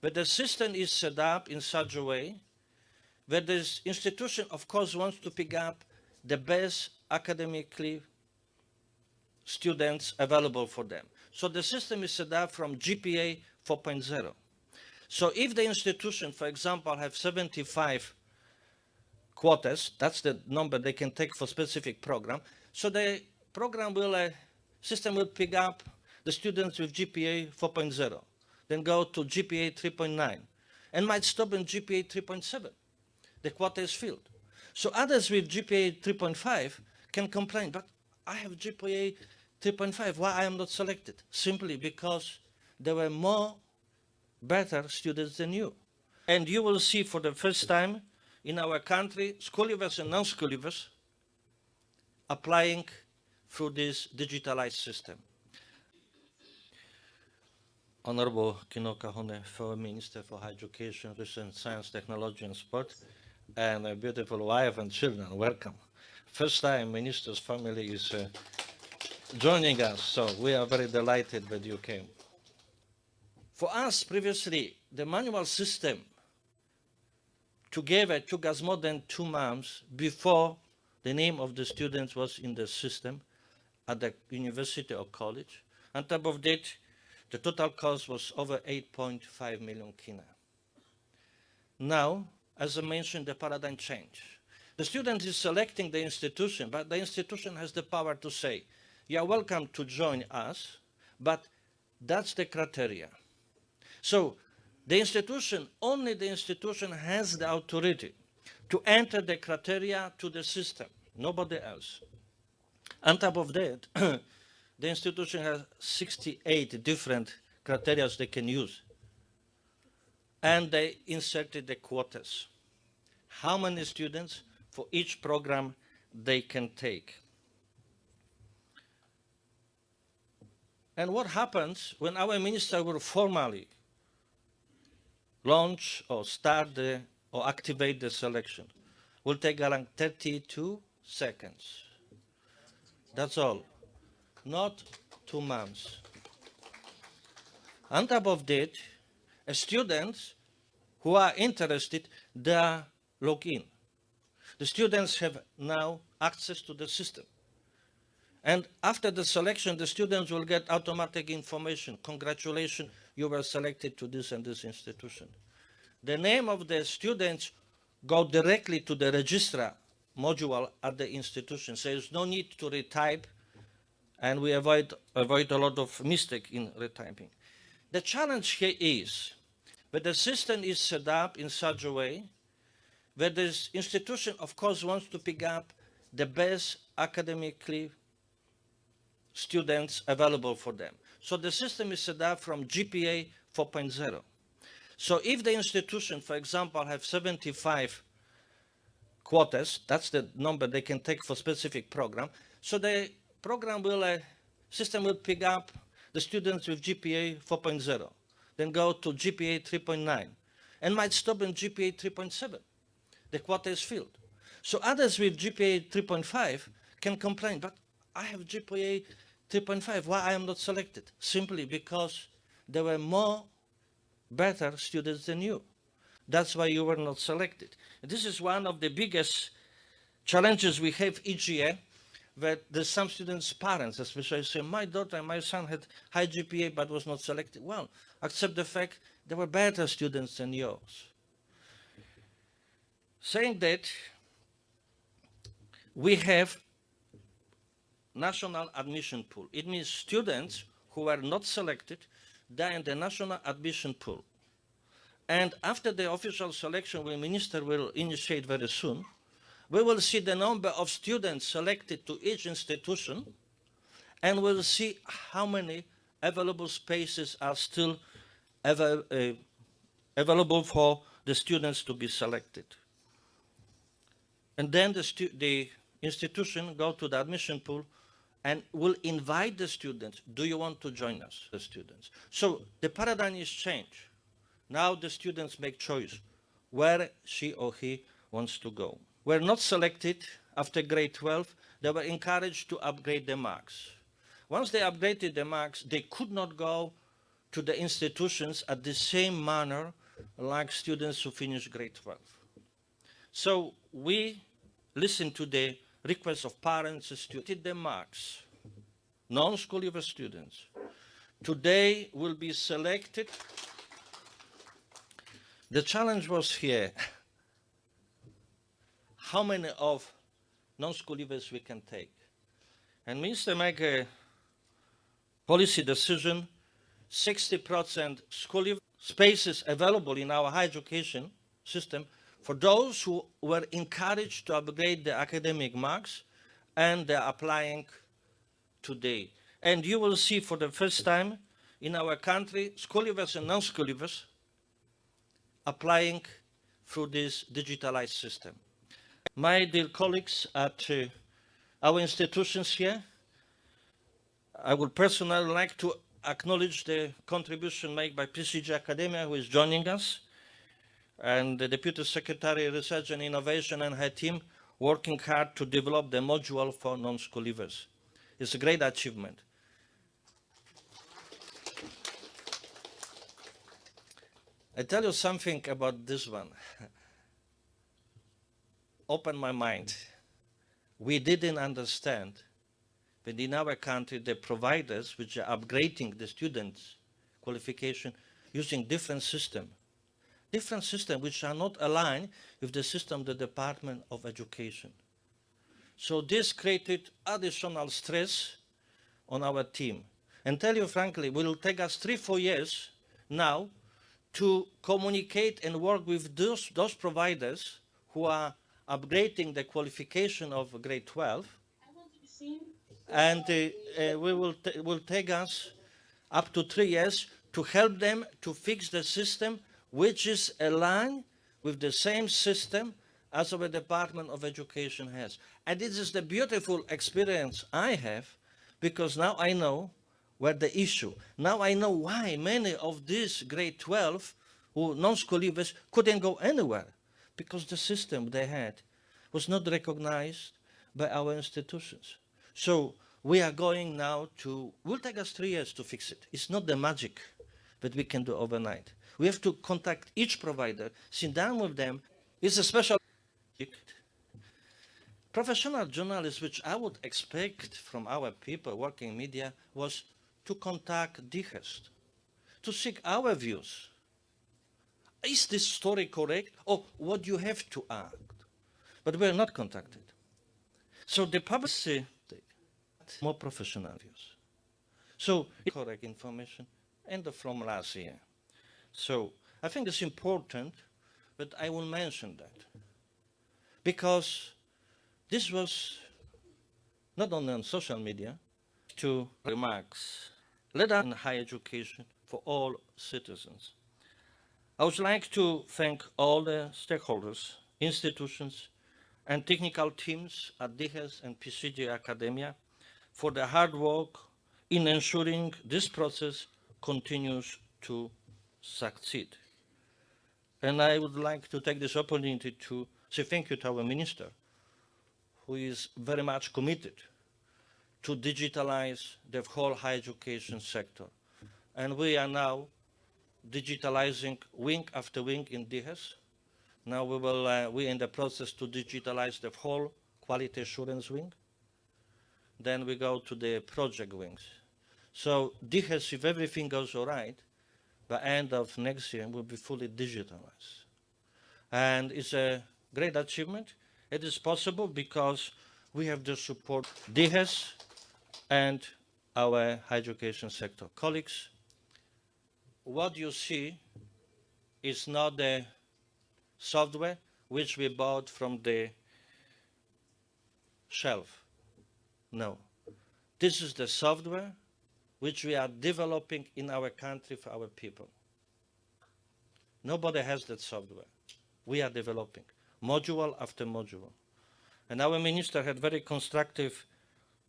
But the system is set up in such a way where this institution, of course, wants to pick up the best academically students available for them. So the system is set up from GPA 4.0. So if the institution, for example, have 75 quotas, that's the number they can take for specific program, so the program will, system will pick up the students with GPA 4.0, then go to GPA 3.9, and might stop in GPA 3.7. The quota is filled. So others with GPA 3.5 can complain, but I have GPA 3.5, why I am not selected? Simply because there were more better students than you. And you will see for the first time in our country, school leavers and non-school leavers applying through this digitalized system. Honorable Kino Kahone, Foreign Minister for Higher Education, Research, Science, Technology and Sport, and a beautiful wife and children, welcome. First time Minister's family is joining us, so we are very delighted that you came. For us, previously, the manual system together took us more than 2 months before the name of the students was in the system at the university or college. On top of that, the total cost was over 8.5 million kina. Now, as I mentioned, the paradigm change. The student is selecting the institution, but the institution has the power to say, you are welcome to join us, but that's the criteria. So the institution, only the institution has the authority to enter the criteria to the system, nobody else. On top of that, the institution has 68 different criteria they can use. And they inserted the quotas. How many students for each program they can take. And what happens when our minister will formally launch or start or activate the selection? Will take around 32 seconds. That's all. Not 2 months. On top of that, students who are interested, they are logged in. The students have now access to the system. And after the selection, the students will get automatic information. Congratulations, you were selected to this and this institution. The name of the students go directly to the registrar module at the institution. So there's no need to retype, and we avoid a lot of mistake in retyping. The challenge here is that the system is set up in such a way that this institution, of course, wants to pick up the best academically students available for them. So the system is set up from GPA 4.0. So if the institution, for example, have 75 quotas, that's the number they can take for specific program, so the program will, system will pick up the students with GPA 4.0, then go to GPA 3.9, and might stop in GPA 3.7. The quota is filled. So others with GPA 3.5 can complain, but I have GPA 3.5, why I am not selected? Simply because there were more better students than you. That's why you were not selected. This is one of the biggest challenges we have each year, that there's some students' parents, especially, say, my daughter and my son had high GPA but was not selected. Well, accept the fact there were better students than yours. Saying that, we have national admission pool. It means students who are not selected, they're in the national admission pool. And after the official selection, the minister will initiate very soon, we will see the number of students selected to each institution, and we'll see how many available spaces are still available for the students to be selected. And then the institution go to the admission pool and will invite the students, do you want to join us, the students? So the paradigm is changed. Now the students make choice where she or he wants to go. Were not selected after grade 12, they were encouraged to upgrade their marks. Once they upgraded their marks, they could not go to the institutions at the same manner like students who finish grade 12. So we listen to the requests of parents and students, the marks, non-school leaver students. Today will be selected. The challenge was here, how many of non-school leavers we can take. And Minister make a policy decision, 60% school leave spaces available in our higher education system for those who were encouraged to upgrade their academic marks and they're applying today. And you will see for the first time in our country, school leavers and non-school leavers applying through this digitalized system. My dear colleagues at our institutions here, I would personally like to acknowledge the contribution made by PCG Academia, who is joining us, and the Deputy Secretary of Research and Innovation and her team working hard to develop the module for non-school leavers. It's a great achievement. I tell you something about this one. Open my mind. We didn't understand that in our country the providers which are upgrading the students' qualification using different systems which are not aligned with the system of the Department of Education. So this created additional stress on our team. And tell you frankly, it will take us 3-4 years now to communicate and work with those providers who are upgrading the qualification of grade 12. And will take us up to 3 years to help them to fix the system which is aligned with the same system as our Department of Education has. And this is the beautiful experience I have, because now I know where the issue. Now I know why many of these grade 12 who non-school leavers couldn't go anywhere, because the system they had was not recognized by our institutions. So we are going now to, will take us 3 years to fix it. It's not the magic that we can do overnight. We have to contact each provider, sit down with them. It's a special professional journalists, which I would expect from our people working in media, was to contact DHERST, to seek our views. Is this story correct? Or what you have to act? But we are not contacted. So the public more professional views. So correct information and from last year. So I think it's important, but I will mention that because this was not only on social media, to remarks, let us in higher education for all citizens. I would like to thank all the stakeholders, institutions, and technical teams at DHERST and PCG Academia for their hard work in ensuring this process continues to succeed. And I would like to take this opportunity to say thank you to our minister, who is very much committed to digitalize the whole higher education sector. And we are now digitalizing wing after wing in DHERST. Now we're in the process to digitalize the whole quality assurance wing. Then we go to the project wings. So DHERST, if everything goes all right, by end of next year will be fully digitalized. And it's a great achievement. It is possible because we have the support of DHERST and our higher education sector colleagues. What you see is not the software which we bought from the shelf. No. This is the software which we are developing in our country for our people. Nobody has that software. We are developing module after module. And our minister had very constructive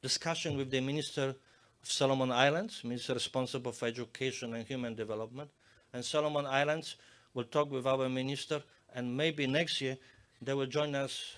discussion with the Minister of Solomon Islands, Minister responsible for education and human development. And Solomon Islands will talk with our minister, and maybe next year they will join us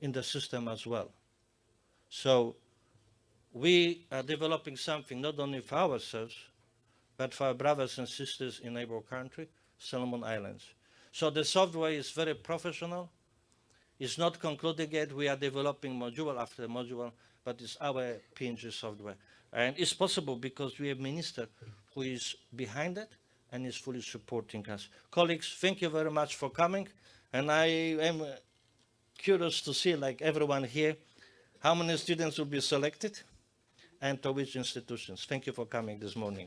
in the system as well. So we are developing something not only for ourselves, but for our brothers and sisters in neighbor country, Solomon Islands. So the software is very professional. It's not concluded yet. We are developing module after module, but it's our PNG software. And it's possible because we have a minister who is behind it and is fully supporting us. Colleagues, thank you very much for coming. And I am curious to see, like everyone here, how many students will be selected and to which institutions. Thank you for coming this morning.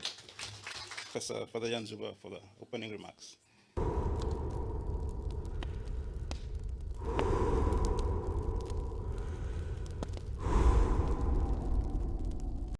Professor Jan CZUBA for the opening remarks.